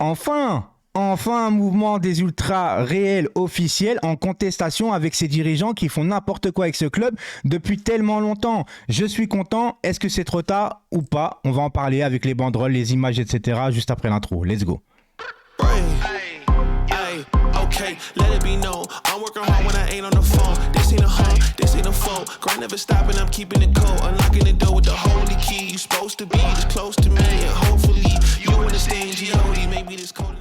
Enfin un mouvement des ultras réel, officiel, en contestation avec ces dirigeants qui font n'importe quoi avec ce club depuis tellement longtemps. Je suis content. Est-ce que c'est trop tard ou pas? On va en parler avec les banderoles, les images, etc. juste après l'intro. Let's go. Okay, let it be known. I'm working hard when I ain't on the phone. This ain't a home, this ain't a phone. Grind never stopping, I'm keeping it cold. Unlocking the door with the holy key. You supposed to be this close to me, and hopefully you understand G.O.D. Maybe this cold.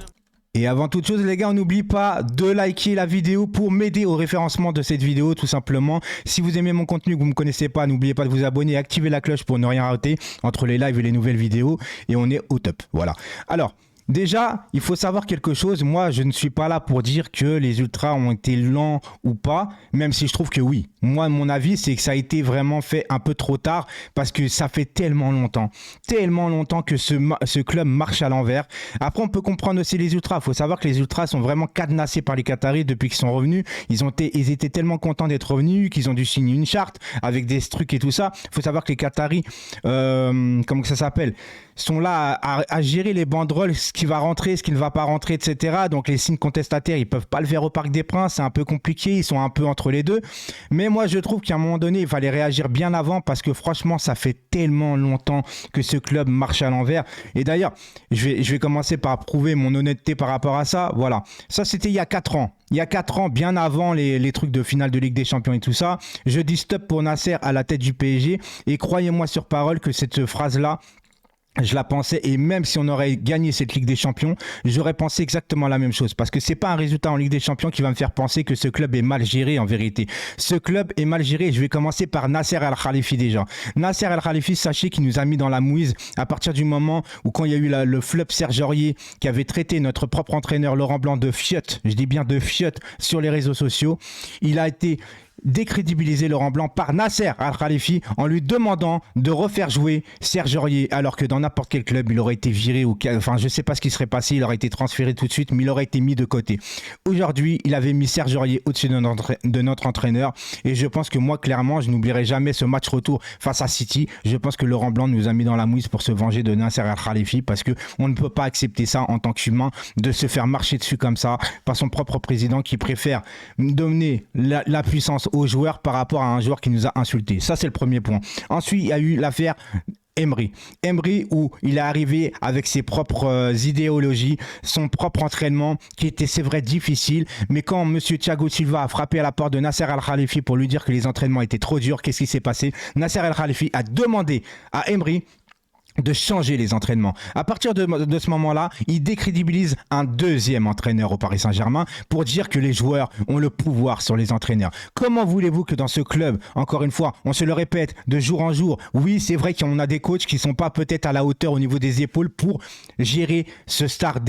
Et avant toute chose les gars, on n'oublie pas de liker la vidéo pour m'aider au référencement de cette vidéo tout simplement. Si vous aimez mon contenu, que vous ne me connaissez pas, n'oubliez pas de vous abonner et activer la cloche pour ne rien rater entre les lives et les nouvelles vidéos. Et on est au top, voilà. Alors, déjà, il faut savoir quelque chose. Moi, je ne suis pas là pour dire que les ultras ont été lents ou pas, même si je trouve que oui. Moi, mon avis, c'est que ça a été vraiment fait un peu trop tard parce que ça fait tellement longtemps que ce club marche à l'envers. Après, on peut comprendre aussi les ultras. Il faut savoir que les ultras sont vraiment cadenassés par les Qataris depuis qu'ils sont revenus. Ils étaient tellement contents d'être revenus qu'ils ont dû signer une charte avec des trucs et tout ça. Il faut savoir que les Qataris, comment ça s'appelle, sont là à gérer les banderoles, ce qui va rentrer, ce qui ne va pas rentrer, etc. Donc les signes contestataires, ils peuvent pas le faire au Parc des Princes, c'est un peu compliqué, ils sont un peu entre les deux. Mais moi, je trouve qu'à un moment donné, il fallait réagir bien avant parce que franchement, ça fait tellement longtemps que ce club marche à l'envers. Et d'ailleurs, je vais commencer par prouver mon honnêteté par rapport à ça. Voilà, ça c'était il y a 4 ans. Il y a 4 ans, bien avant les trucs de finale de Ligue des Champions et tout ça, je dis stop pour Nasser à la tête du PSG. Et croyez-moi sur parole que cette phrase-là, je la pensais, et même si on aurait gagné cette Ligue des Champions, j'aurais pensé exactement la même chose. Parce que c'est pas un résultat en Ligue des Champions qui va me faire penser que ce club est mal géré en vérité. Ce club est mal géré. Je vais commencer par Nasser Al Khelaifi déjà. Nasser Al Khelaifi, sachez qu'il nous a mis dans la mouise à partir du moment où quand il y a eu le flop Serge Aurier qui avait traité notre propre entraîneur Laurent Blanc de fiotte, je dis bien de fiotte, sur les réseaux sociaux. Il a été décrédibiliser Laurent Blanc par Nasser Al Khelaifi en lui demandant de refaire jouer Serge Aurier alors que dans n'importe quel club il aurait été viré ou enfin je sais pas ce qui serait passé, il aurait été transféré tout de suite mais il aurait été mis de côté. Aujourd'hui il avait mis Serge Aurier au-dessus de notre entraîneur et je pense que moi clairement je n'oublierai jamais ce match retour face à City. Je pense que Laurent Blanc nous a mis dans la mouise pour se venger de Nasser Al Khelaifi parce que on ne peut pas accepter ça en tant qu'humain de se faire marcher dessus comme ça par son propre président qui préfère donner la puissance aux joueurs par rapport à un joueur qui nous a insultés. Ça, c'est le premier point. Ensuite, il y a eu l'affaire Emery où il est arrivé avec ses propres idéologies, son propre entraînement qui était, c'est vrai, difficile, mais quand monsieur Thiago Silva a frappé à la porte de Nasser Al Khelaifi pour lui dire que les entraînements étaient trop durs, qu'est-ce qui s'est passé? Nasser Al Khelaifi a demandé à Emery de changer les entraînements. À partir de ce moment-là, il décrédibilise un deuxième entraîneur au Paris Saint-Germain pour dire que les joueurs ont le pouvoir sur les entraîneurs. Comment voulez-vous que dans ce club, encore une fois, on se le répète de jour en jour, oui, c'est vrai qu'on a des coachs qui sont pas peut-être à la hauteur au niveau des épaules pour gérer ces stars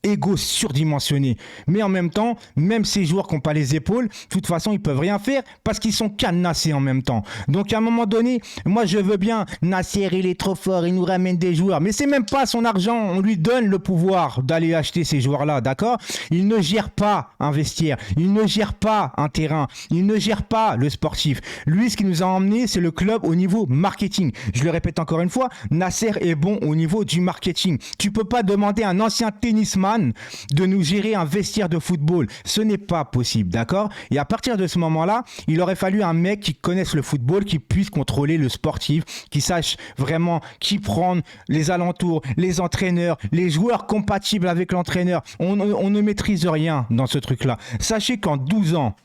égos surdimensionnés. Mais en même temps, même ces joueurs qui n'ont pas les épaules, de toute façon, ils peuvent rien faire parce qu'ils sont cadenassés en même temps. Donc à un moment donné, moi je veux bien Nasser, il est trop fort, il nous ramène des joueurs, mais c'est même pas son argent, on lui donne le pouvoir d'aller acheter ces joueurs-là, d'accord? Il ne gère pas un vestiaire, il ne gère pas un terrain, il ne gère pas le sportif. Lui, ce qui nous a emmené, c'est le club au niveau marketing. Je le répète encore une fois, Nasser est bon au niveau du marketing. Tu peux pas demander à un ancien tennisman de nous gérer un vestiaire de football, ce n'est pas possible, d'accord? Et à partir de ce moment-là, il aurait fallu un mec qui connaisse le football, qui puisse contrôler le sportif, qui sache vraiment qui prendre les alentours, les entraîneurs, les joueurs compatibles avec l'entraîneur. On ne maîtrise rien dans ce truc-là. Sachez qu'en 12 ans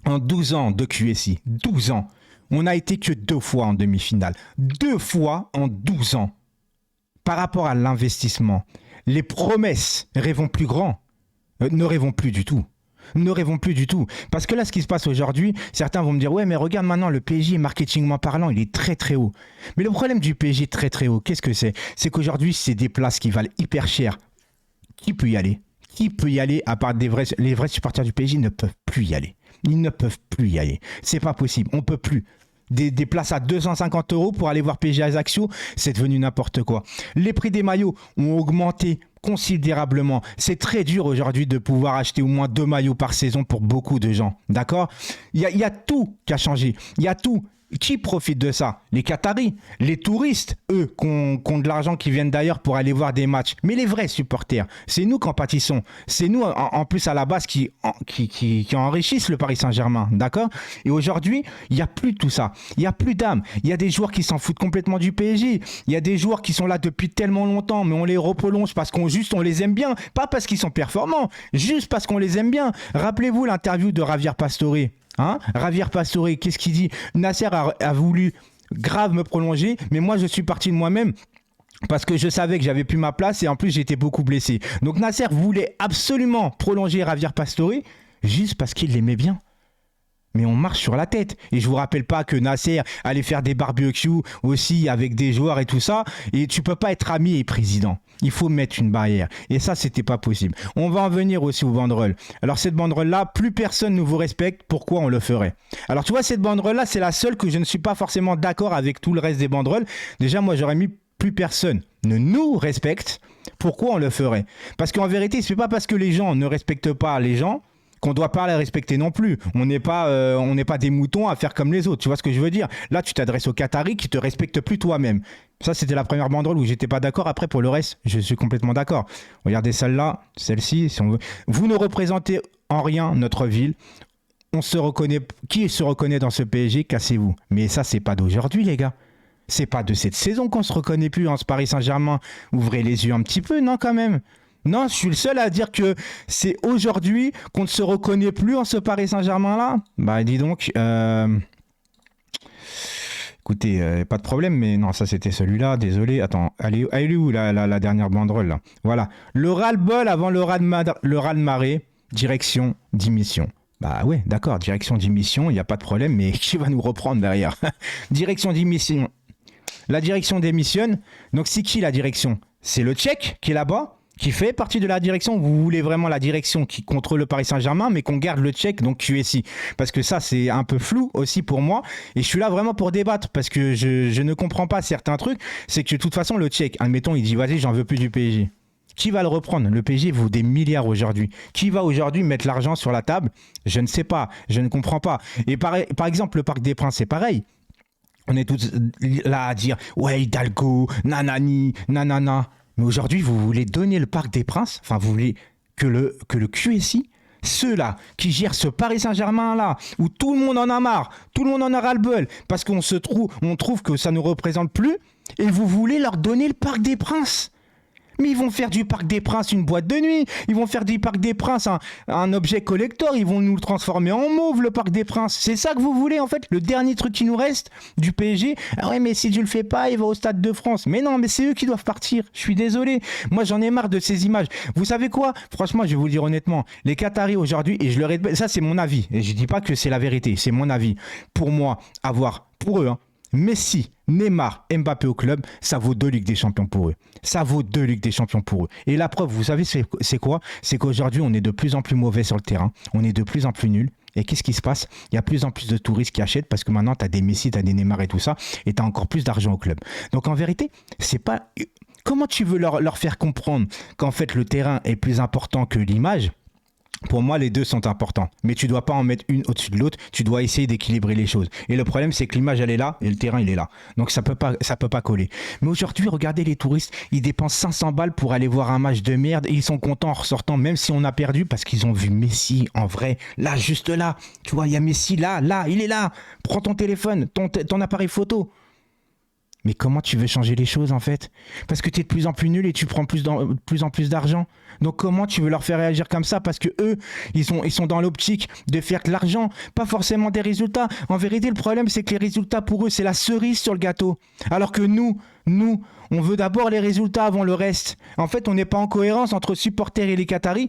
de QSI, 12 ans, on n'a été que 2 fois en demi-finale. 2 fois en 12 ans. Par rapport à l'investissement, les promesses rêvons plus grand, ne rêvons plus du tout. Ne rêvons plus du tout. Parce que là, ce qui se passe aujourd'hui, certains vont me dire « Ouais, mais regarde maintenant, le PSG, marketingment parlant, il est très très haut. » Mais le problème du PSG très très haut, qu'est-ce que c'est? C'est qu'aujourd'hui, c'est des places qui valent hyper cher. Qui peut y aller? Qui peut y aller à part les vrais supporters du PSG ne peuvent plus y aller. Ils ne peuvent plus y aller. C'est pas possible. On peut plus. Des places à 250 € pour aller voir PSG Ajaccio, c'est devenu n'importe quoi. Les prix des maillots ont augmenté considérablement. C'est très dur aujourd'hui de pouvoir acheter au moins 2 maillots par saison pour beaucoup de gens. D'accord? Il y a tout qui a changé. Il y a tout. Qui profite de ça? Les Qataris, les touristes, eux, qui ont de l'argent qui viennent d'ailleurs pour aller voir des matchs. Mais les vrais supporters, c'est nous qui en pâtissons. C'est nous, en plus, à la base, qui enrichissent le Paris Saint-Germain, d'accord? Et aujourd'hui, il n'y a plus tout ça. Il n'y a plus d'âme. Il y a des joueurs qui s'en foutent complètement du PSG. Il y a des joueurs qui sont là depuis tellement longtemps, mais on les reprolonge parce qu'on les aime bien. Pas parce qu'ils sont performants, juste parce qu'on les aime bien. Rappelez-vous l'interview de Javier Pastore. Hein? Javier Pastore, qu'est-ce qu'il dit? Nasser a voulu grave me prolonger, mais moi je suis parti de moi-même parce que je savais que j'avais plus ma place et en plus j'étais beaucoup blessé. Donc Nasser voulait absolument prolonger Javier Pastore juste parce qu'il l'aimait bien. Mais on marche sur la tête. Et je vous rappelle pas que Nasser allait faire des barbecues aussi avec des joueurs et tout ça. Et tu peux pas être ami et président. Il faut mettre une barrière. Et ça, c'était pas possible. On va en venir aussi aux banderoles. Alors cette banderole-là, plus personne ne vous respecte. Pourquoi on le ferait? Alors tu vois, cette banderole-là, c'est la seule que je ne suis pas forcément d'accord avec tout le reste des banderoles. Déjà, moi, j'aurais mis plus personne ne nous respecte. Pourquoi on le ferait? Parce qu'en vérité, c'est pas parce que les gens ne respectent pas les gens qu'on doit pas les respecter non plus. On n'est pas des moutons à faire comme les autres. Tu vois ce que je veux dire? Là, tu t'adresses aux Qataris qui te respectent plus toi-même. Ça, c'était la première banderole où j'étais pas d'accord. Après, pour le reste, je suis complètement d'accord. Regardez celle-là, celle-ci, si on veut. Vous ne représentez en rien notre ville. On se reconnaît. Qui se reconnaît dans ce PSG? Cassez-vous. Mais ça, c'est pas d'aujourd'hui, les gars. C'est pas de cette saison qu'on se reconnaît plus en ce Paris Saint-Germain. Ouvrez les yeux un petit peu, non, quand même. Non, je suis le seul à dire que c'est aujourd'hui qu'on ne se reconnaît plus en ce Paris Saint-Germain-là. Bah, dis donc. Écoutez, pas de problème, mais non, ça c'était celui-là, désolé. Attends, elle est où la dernière banderole là? Voilà. Le ras-le-bol avant le raz-de-marée, direction démission. Bah ouais, d'accord, direction démission, il n'y a pas de problème, mais qui va nous reprendre derrière? Direction démission. La direction démissionne. Donc c'est qui la direction? C'est le Tchèque qui est là-bas, qui fait partie de la direction. Vous voulez vraiment la direction qui contrôle le Paris Saint-Germain, mais qu'on garde le Tchèque, donc QSI. Parce que ça, c'est un peu flou aussi pour moi. Et je suis là vraiment pour débattre, parce que je ne comprends pas certains trucs. C'est que de toute façon, le Tchèque, admettons, il dit, vas-y, j'en veux plus du PSG. Qui va le reprendre? Le PSG vaut des milliards aujourd'hui. Qui va aujourd'hui mettre l'argent sur la table? Je ne sais pas, je ne comprends pas. Et par exemple, le Parc des Princes, c'est pareil. On est tous là à dire, ouais, Hidalgo, nanani, nanana. Mais aujourd'hui, vous voulez donner le Parc des Princes, enfin, vous voulez que le QSI, ceux-là qui gèrent ce Paris Saint-Germain-là, où tout le monde en a marre, tout le monde en a ras-le-bol, parce qu'on trouve que ça ne représente plus, et vous voulez leur donner le Parc des Princes. Mais ils vont faire du Parc des Princes une boîte de nuit. Ils vont faire du Parc des Princes un objet collector. Ils vont nous le transformer en mauve, le Parc des Princes. C'est ça que vous voulez, en fait? Le dernier truc qui nous reste du PSG? Ah ouais, mais si tu le fais pas, il va au Stade de France. Mais non, mais c'est eux qui doivent partir. Je suis désolé. Moi, j'en ai marre de ces images. Vous savez quoi? Franchement, je vais vous le dire honnêtement. Les Qataris aujourd'hui, et je le répète, ça c'est mon avis. Et je dis pas que c'est la vérité. C'est mon avis. Pour moi, pour eux, Messi, Neymar, Mbappé au club, ça vaut 2 Ligues des Champions pour eux. Ça vaut 2 Ligues des Champions pour eux. Et la preuve, vous savez, c'est quoi? C'est qu'aujourd'hui, on est de plus en plus mauvais sur le terrain. On est de plus en plus nuls. Et qu'est-ce qui se passe? Il y a de plus en plus de touristes qui achètent parce que maintenant, tu as des Messi, tu as des Neymar et tout ça. Et tu as encore plus d'argent au club. Donc en vérité, c'est pas... Comment tu veux leur faire comprendre qu'en fait, le terrain est plus important que l'image? Pour moi, les deux sont importants. Mais tu ne dois pas en mettre une au-dessus de l'autre. Tu dois essayer d'équilibrer les choses. Et le problème, c'est que l'image, elle est là et le terrain, il est là. Donc, ça peut pas coller. Mais aujourd'hui, regardez les touristes. Ils dépensent 500 balles pour aller voir un match de merde et ils sont contents en ressortant, même si on a perdu, parce qu'ils ont vu Messi en vrai. Là, juste là. Tu vois, il y a Messi là, il est là. Prends ton téléphone, ton appareil photo. Mais comment tu veux changer les choses en fait? Parce que tu es de plus en plus nul et tu prends de plus en plus d'argent. Donc comment tu veux leur faire réagir comme ça? Parce que eux, ils sont dans l'optique de faire de l'argent, pas forcément des résultats. En vérité, le problème, c'est que les résultats pour eux, c'est la cerise sur le gâteau. Alors que nous, on veut d'abord les résultats avant le reste. En fait, on n'est pas en cohérence entre supporters et les Qataris.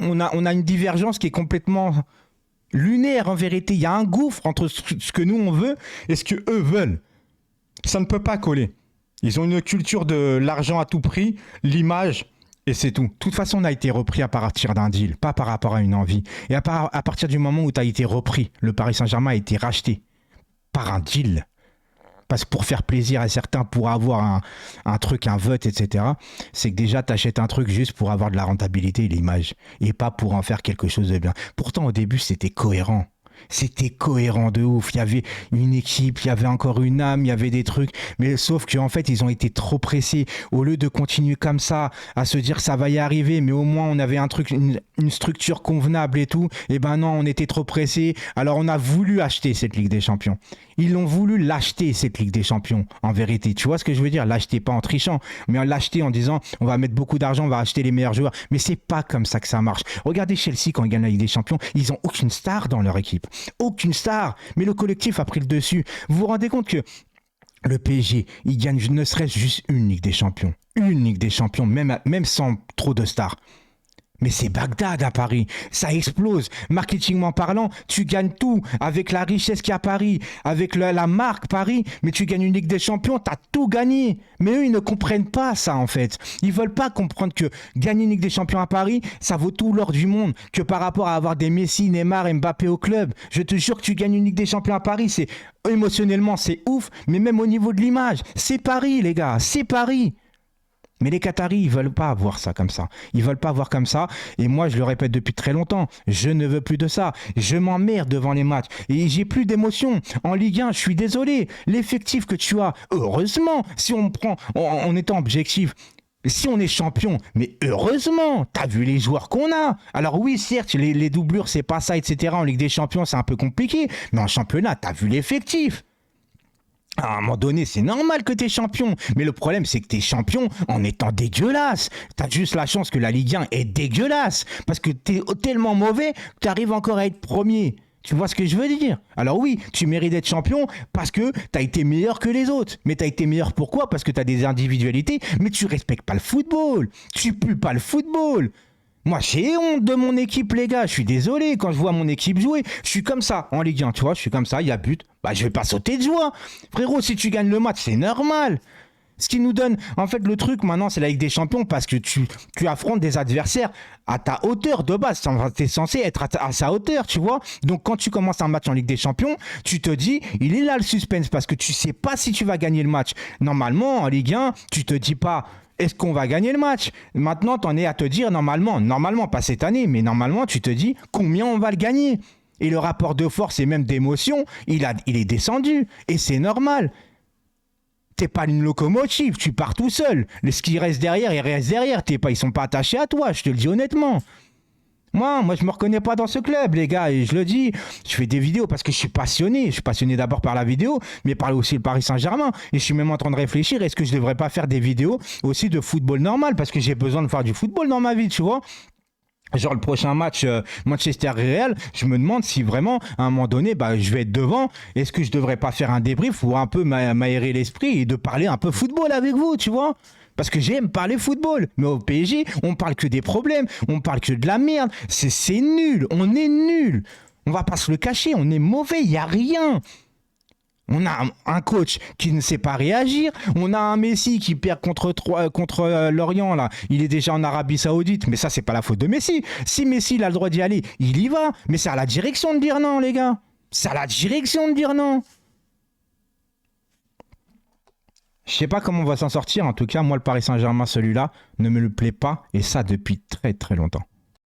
On a une divergence qui est complètement lunaire en vérité. Il y a un gouffre entre ce que nous on veut et ce que eux veulent. Ça ne peut pas coller. Ils ont une culture de l'argent à tout prix, l'image, et c'est tout. De toute façon, on a été repris à partir d'un deal, pas par rapport à une envie. Et à partir du moment où tu as été repris, le Paris Saint-Germain a été racheté par un deal. Parce que pour faire plaisir à certains, pour avoir un truc, un vote, etc., c'est que déjà, tu achètes un truc juste pour avoir de la rentabilité et l'image, et pas pour en faire quelque chose de bien. Pourtant, au début, c'était cohérent. C'était cohérent de ouf. Il y avait une équipe, il y avait encore une âme, il y avait des trucs. Mais sauf qu'en fait, ils ont été trop pressés. Au lieu de continuer comme ça, à se dire ça va y arriver, mais au moins on avait un truc, une structure convenable et tout. Et ben non, on était trop pressés. Alors on a voulu acheter cette Ligue des Champions. Ils l'ont voulu l'acheter, cette Ligue des Champions, en vérité. Tu vois ce que je veux dire? L'acheter pas en trichant, mais l'acheter en disant on va mettre beaucoup d'argent, on va acheter les meilleurs joueurs. Mais c'est pas comme ça que ça marche. Regardez Chelsea quand ils gagnent la Ligue des Champions, ils ont aucune star dans leur équipe. Aucune star. Mais le collectif a pris le dessus. Vous vous rendez compte que le PSG, il gagne ne serait-ce juste une Ligue des Champions. Une Ligue des Champions, même sans trop de stars. Mais c'est Bagdad à Paris, ça explose. Marketingment parlant, tu gagnes tout avec la richesse qu'il y a à Paris, avec la marque Paris, mais tu gagnes une Ligue des Champions, t'as tout gagné. Mais eux, ils ne comprennent pas ça en fait. Ils veulent pas comprendre que gagner une Ligue des Champions à Paris, ça vaut tout l'or du monde, que par rapport à avoir des Messi, Neymar, Mbappé au club. Je te jure que tu gagnes une Ligue des Champions à Paris, c'est émotionnellement c'est ouf, mais même au niveau de l'image, c'est Paris les gars, c'est Paris. Mais les Qataris, ils veulent pas voir ça comme ça. Ils veulent pas voir comme ça. Et moi, je le répète depuis très longtemps, je ne veux plus de ça. Je m'emmerde devant les matchs. Et j'ai plus d'émotion. En Ligue 1, je suis désolé. L'effectif que tu as, heureusement, si on prend, en étant objectif, si on est champion, mais heureusement, t'as vu les joueurs qu'on a. Alors oui, certes, les doublures, c'est pas ça, etc. En Ligue des Champions, c'est un peu compliqué. Mais en championnat, t'as vu l'effectif. À un moment donné, c'est normal que tu es champion. Mais le problème, c'est que tu es champion en étant dégueulasse. Tu as juste la chance que la Ligue 1 est dégueulasse. Parce que tu es tellement mauvais que tu arrives encore à être premier. Tu vois ce que je veux dire? Alors oui, tu mérites d'être champion parce que tu as été meilleur que les autres. Mais tu as été meilleur pourquoi? Parce que tu as des individualités, mais tu respectes pas le football. Tu pues pas le football. Moi, j'ai honte de mon équipe, les gars. Je suis désolé, quand je vois mon équipe jouer, je suis comme ça en Ligue 1, tu vois, je suis comme ça, il y a but. Bah, je vais pas sauter de joie. Frérot, si tu gagnes le match, c'est normal. Ce qui nous donne, en fait, le truc maintenant, c'est la Ligue des Champions parce que tu affrontes des adversaires à ta hauteur de base. Tu es censé être à sa hauteur, tu vois. Donc, quand tu commences un match en Ligue des Champions, tu te dis, il est là le suspense parce que tu sais pas si tu vas gagner le match. Normalement, en Ligue 1, tu te dis pas, est-ce qu'on va gagner le match? Maintenant, tu en es à te dire, normalement, pas cette année, mais normalement, tu te dis combien on va le gagner. Et le rapport de force et même d'émotion, il est descendu. Et c'est normal. T'es pas une locomotive, tu pars tout seul. Ce qui reste derrière, il reste derrière. Ils sont pas attachés à toi, je te le dis honnêtement. Moi, je me reconnais pas dans ce club, les gars, et je le dis, je fais des vidéos parce que je suis passionné. Je suis passionné d'abord par la vidéo, mais par aussi le Paris Saint-Germain. Et je suis même en train de réfléchir, est-ce que je devrais pas faire des vidéos aussi de football normal? Parce que j'ai besoin de faire du football dans ma vie, tu vois. Genre le prochain match Manchester-Real, je me demande si vraiment, à un moment donné, je vais être devant. Est-ce que je devrais pas faire un débrief pour un peu m'aérer l'esprit et de parler un peu football avec vous, tu vois? Parce que j'aime parler football. Mais au PSG, on parle que des problèmes, on parle que de la merde. C'est nul, on est nul. On va pas se le cacher, on est mauvais, il y a rien. On a un coach qui ne sait pas réagir. On a un Messi qui perd contre Lorient, là. Il est déjà en Arabie Saoudite. Mais ça, c'est pas la faute de Messi. Si Messi il a le droit d'y aller, il y va. Mais c'est à la direction de dire non, les gars. C'est à la direction de dire non. Je sais pas comment on va s'en sortir. En tout cas, moi, le Paris Saint-Germain, celui-là, ne me le plaît pas. Et ça, depuis très, très longtemps.